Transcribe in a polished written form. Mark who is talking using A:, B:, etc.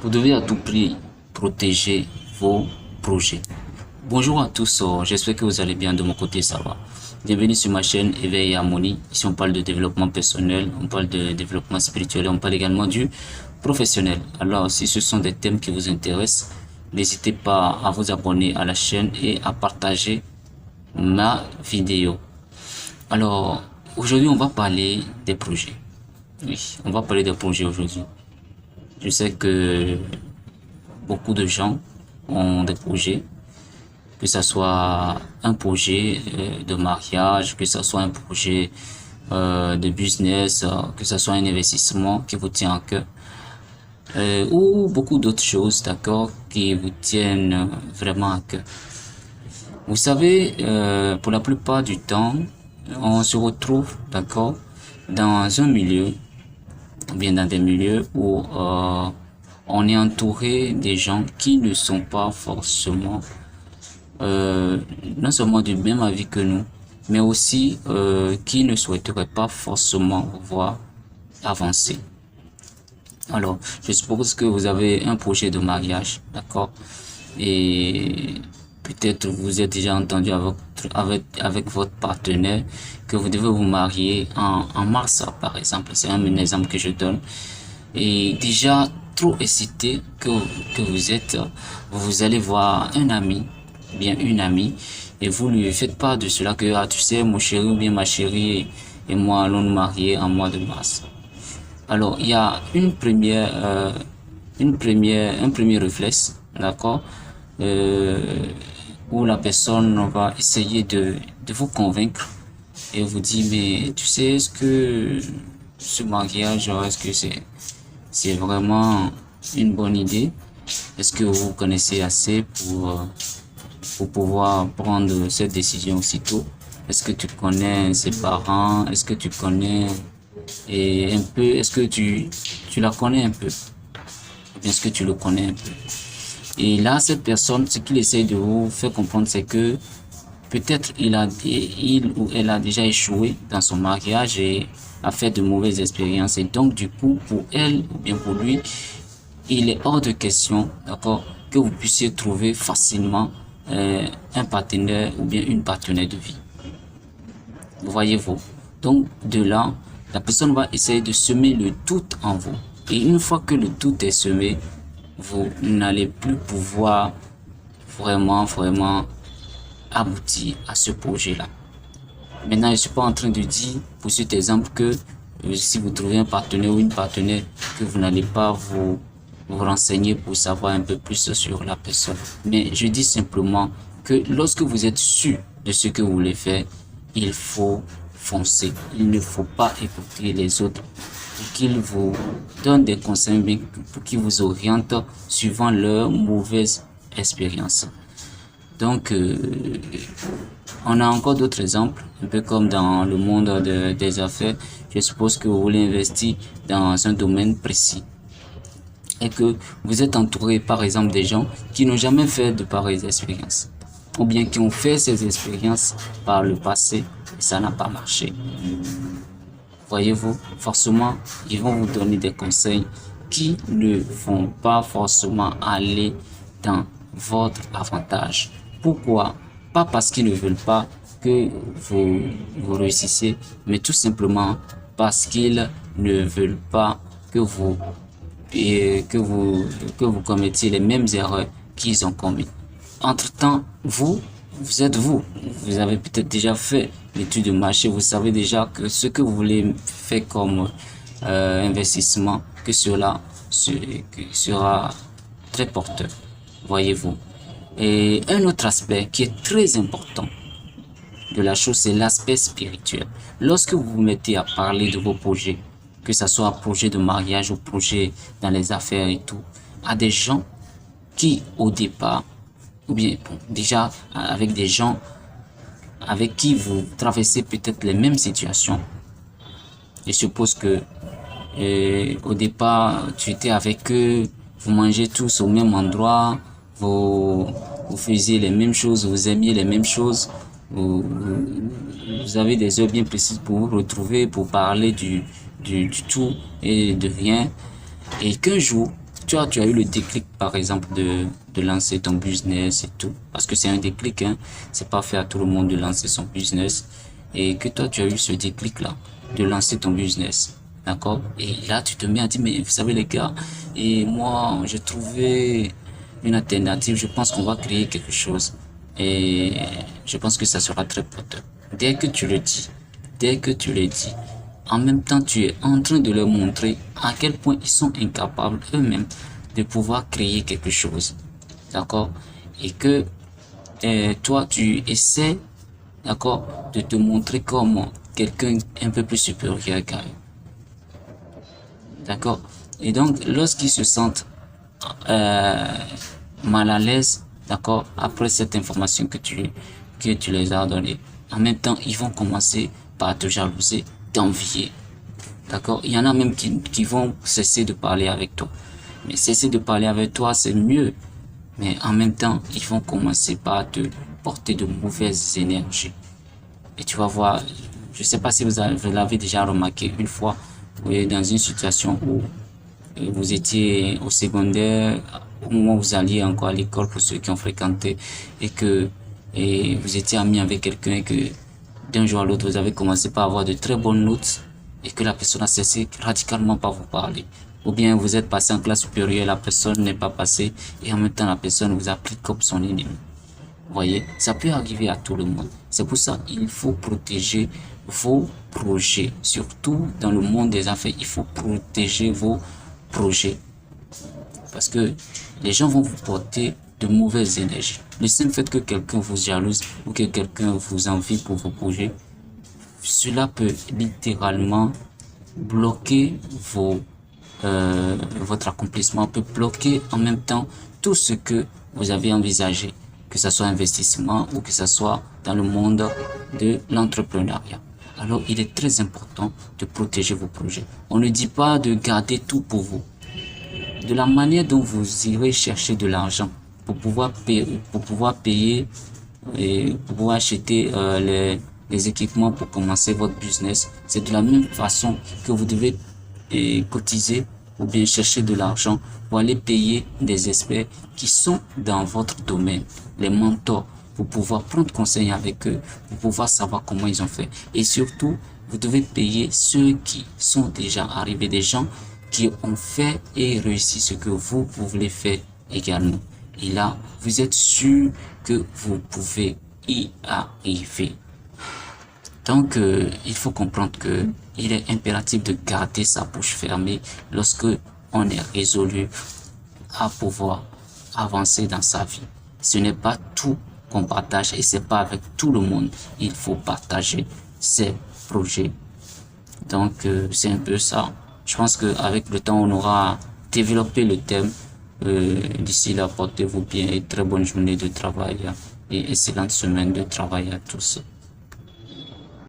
A: Vous devez à tout prix protéger vos projets. Bonjour à tous, j'espère que vous allez bien, de mon côté ça va. Bienvenue sur ma chaîne Éveil et Harmonie. Ici on parle de développement personnel, on parle de développement spirituel, on parle également du professionnel. Alors si ce sont des thèmes qui vous intéressent, n'hésitez pas à vous abonner à la chaîne et à partager ma vidéo. Alors aujourd'hui on va parler des projets. Oui, on va parler des projets aujourd'hui. Je sais que beaucoup de gens ont des projets, que ça soit un projet de mariage, que ça soit un projet de business, que ça soit un investissement qui vous tient à cœur, ou beaucoup d'autres choses, d'accord, qui vous tiennent vraiment à cœur. Vous savez, pour la plupart du temps, on se retrouve, d'accord, dans un milieu, ou bien dans des milieux où on est entouré des gens qui ne sont pas forcément non seulement du même avis que nous, mais aussi qui ne souhaiteraient pas forcément voir avancer. Alors, je suppose que vous avez un projet de mariage, d'accord? Et peut-être vous êtes déjà entendu avec votre partenaire que vous devez vous marier en mars, par exemple. C'est un exemple que je donne. Et déjà trop excité que vous êtes, vous allez voir un ami, bien une amie, et vous lui faites part de cela que, ah, tu sais, mon chéri ou bien ma chérie et moi allons nous marier en mois de mars. Alors, il y a un premier réflexe, d'accord, où la personne va essayer de vous convaincre et vous dit, mais tu sais, est-ce que ce mariage, est-ce que c'est vraiment une bonne idée? Est-ce que vous connaissez assez pour pouvoir prendre cette décision aussitôt? Est-ce que tu connais ses parents? Est-ce que tu connais et un peu, est-ce que tu la connais un peu? Ou bien est-ce que tu le connais un peu? Et là, cette personne, ce qu'il essaie de vous faire comprendre, c'est que peut-être il ou elle a déjà échoué dans son mariage et a fait de mauvaises expériences. Et donc, du coup, pour elle ou bien pour lui, il est hors de question, d'accord, que vous puissiez trouver facilement un partenaire ou bien une partenaire de vie. Voyez-vous. Donc, de là, la personne va essayer de semer le doute en vous. Et une fois que le doute est semé, vous n'allez plus pouvoir vraiment aboutir à ce projet-là. Maintenant, je suis pas en train de dire, pour cet exemple, que si vous trouvez un partenaire ou une partenaire, que vous n'allez pas vous renseigner pour savoir un peu plus sur la personne. Mais je dis simplement que lorsque vous êtes sûr de ce que vous voulez faire, il faut foncer. Il ne faut pas écouter les autres pour qu'ils vous donnent des conseils, mais pour qu'ils vous orientent suivant leur mauvaise expérience. Donc, on a encore d'autres exemples, un peu comme dans le monde des affaires. Je suppose que vous voulez investir dans un domaine précis et que vous êtes entouré, par exemple, des gens qui n'ont jamais fait de pareilles expériences ou bien qui ont fait ces expériences par le passé et ça n'a pas marché. Voyez-vous, forcément, ils vont vous donner des conseils qui ne vont pas forcément aller dans votre avantage. Pourquoi? Pas parce qu'ils ne veulent pas que vous réussissez, mais tout simplement parce qu'ils ne veulent pas que vous commettiez les mêmes erreurs qu'ils ont commis. Entre-temps, vous êtes vous. Vous avez peut-être déjà fait l'étude de marché. Vous savez déjà que ce que vous voulez faire comme investissement, que cela sera très porteur. Voyez-vous. Et un autre aspect qui est très important de la chose, c'est l'aspect spirituel. Lorsque vous vous mettez à parler de vos projets, que ce soit un projet de mariage ou projet dans les affaires et tout, à des gens qui, au départ, ou bien bon, déjà avec des gens avec qui vous traversez peut-être les mêmes situations. Je suppose que au départ, tu étais avec eux, vous mangez tous au même endroit, vous faisiez les mêmes choses, vous aimiez les mêmes choses, vous avez des heures bien précises pour vous retrouver, pour parler du tout et de rien. Et qu'un jour, toi, tu as eu le déclic, par exemple, de lancer ton business et tout, parce que c'est un déclic, hein. C'est pas fait à tout le monde de lancer son business. Et que toi, tu as eu ce déclic-là, de lancer ton business. D'accord? Et là, tu te mets à dire, mais vous savez, les gars, et moi, j'ai trouvé une alternative. Je pense qu'on va créer quelque chose. Et je pense que ça sera très porteur. Dès que tu le dis, dès que tu le dis, en même temps, tu es en train de leur montrer à quel point ils sont incapables eux-mêmes de pouvoir créer quelque chose. D'accord? Et que toi, tu essaies, d'accord, de te montrer comme quelqu'un un peu plus supérieur qu'à eux. D'accord? Et donc, lorsqu'ils se sentent euh, mal à l'aise, d'accord, après cette information que tu les as donnée, en même temps, ils vont commencer par te jalouser, t'envier. D'accord? Il y en a même qui vont cesser de parler avec toi. Mais cesser de parler avec toi, c'est mieux. Mais en même temps, ils vont commencer par te porter de mauvaises énergies. Et tu vas voir, je sais pas si vous l'avez déjà remarqué une fois, vous êtes dans une situation où vous étiez au secondaire, au moment où vous alliez encore à l'école pour ceux qui ont fréquenté, et que et vous étiez ami avec quelqu'un et que d'un jour à l'autre vous avez commencé par avoir de très bonnes notes et que la personne a cessé radicalement par vous parler. Ou bien vous êtes passé en classe supérieure, la personne n'est pas passée et en même temps la personne vous a pris comme son ennemi. Vous voyez, ça peut arriver à tout le monde. C'est pour ça qu'il faut protéger vos projets. Surtout dans le monde des affaires, il faut protéger vos projets. Parce que les gens vont vous porter de mauvaises énergies. Le simple fait que quelqu'un vous jalouse ou que quelqu'un vous envie pour vos projets, cela peut littéralement bloquer votre accomplissement, peut bloquer en même temps tout ce que vous avez envisagé, que ce soit investissement ou que ce soit dans le monde de l'entrepreneuriat. Alors, il est très important de protéger vos projets. On ne dit pas de garder tout pour vous. De la manière dont vous irez chercher de l'argent pour pouvoir payer et pour pouvoir acheter les équipements pour commencer votre business, c'est de la même façon que vous devez cotiser ou bien chercher de l'argent pour aller payer des experts qui sont dans votre domaine, les mentors, pour pouvoir prendre conseil avec eux, pour pouvoir savoir comment ils ont fait. Et surtout, vous devez payer ceux qui sont déjà arrivés, des gens qui ont fait et réussi ce que vous voulez faire également. Et là, vous êtes sûr que vous pouvez y arriver. Donc, il faut comprendre que il est impératif de garder sa bouche fermée lorsque on est résolu à pouvoir avancer dans sa vie. Ce n'est pas tout qu'on partage et c'est pas avec tout le monde. Il faut partager ses projets. Donc, c'est un peu ça. Je pense qu'avec le temps, on aura développé le thème. D'ici là, portez-vous bien et très bonne journée de travail et excellente semaine de travail à tous.